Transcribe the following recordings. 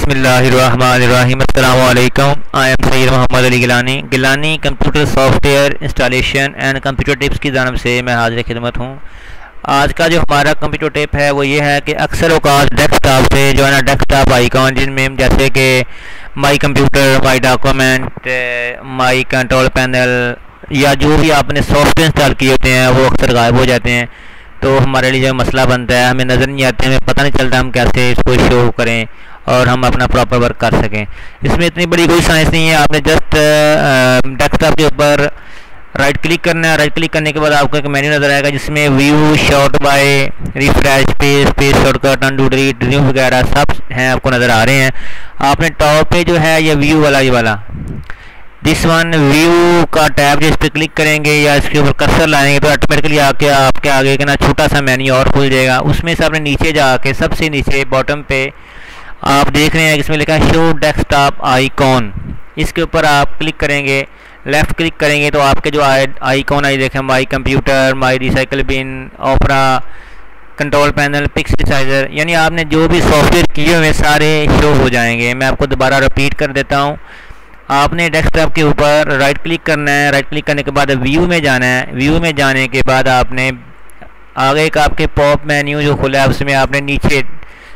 बिस्मिल्लाहिर्रहमानिर्रहीम। अस्सलामु अलैकुम। I am Syed Mohammad Ali Gilani computer software installation and computer tips की जानब से मैं हाजिर खिदमत हूँ। आज का जो हमारा कंप्यूटर टिप है वो ये है कि अक्सर औकात डेस्कटॉप से जो है ना डेस्कटॉप आइकॉन जिनमें जैसे कि माई computer, my document, my control panel या जो भी आपने सॉफ्टवेयर इंस्टॉल किए होते हैं वो अक्सर गायब हो जाते हैं। तो हमारे लिए जो मसला बनता है, हमें नज़र नहीं आते, हमें पता नहीं चलता हम कैसे इसको शो करें और हम अपना प्रॉपर वर्क कर सकें। इसमें इतनी बड़ी कोई साइंस नहीं है। आपने जस्ट डेस्कटॉप के ऊपर राइट क्लिक करना है। राइट क्लिक करने के बाद आपको एक मेन्यू नज़र आएगा जिसमें view, sort by, refresh, page shortcut, undo, delete, remove वगैरह सब हैं, आपको नज़र आ रहे हैं। आपने टॉप पे जो है ये व्यू वाला, ये वाला दिस वन व्यू का टैब जिस पे क्लिक करेंगे या इसके ऊपर कर्सर लाएंगे तो ऑटोमेटिकली आके आपके आगे के ना छोटा सा मेन्यू और खुल जाएगा। उसमें से आपने नीचे जाके सबसे नीचे बॉटम पे आप देख रहे हैं इसमें लिखा है शो डेस्कटॉप आइकॉन। इसके ऊपर आप क्लिक करेंगे, लेफ़्ट क्लिक करेंगे तो आपके जो आइकॉन आई देखें, my computer, my recycle bin, Opera, control panel, pixelizer, यानी आपने जो भी सॉफ्टवेयर किए हुए सारे शो हो जाएंगे। मैं आपको दोबारा रिपीट कर देता हूँ। आपने डेस्कटॉप के ऊपर राइट क्लिक करना है। राइट क्लिक करने के बाद व्यू में जाना है। व्यू में जाने के बाद आपने आगे का आपके पॉप मेन्यू जो खुला है उसमें आपने नीचे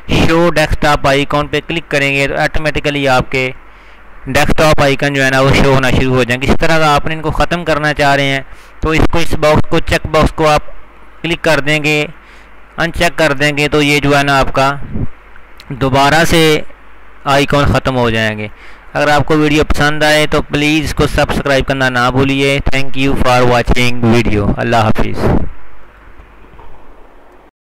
शो डेस्कटॉप आइकॉन पे क्लिक करेंगे तो ऑटोमेटिकली आपके डेस्कटॉप आइकन जो है ना वो शो होना शुरू हो जाएंगे। इस तरह का आपने इनको ख़त्म करना चाह रहे हैं तो इसको, इस बॉक्स को, चेक बॉक्स को आप क्लिक कर देंगे, अनचेक कर देंगे तो ये जो है ना आपका दोबारा से आइकॉन ख़त्म हो जाएंगे। अगर आपको वीडियो पसंद आए तो प्लीज़ इसको सब्सक्राइब करना ना भूलिए। Thank you for watching video. अल्लाह हाफिज़।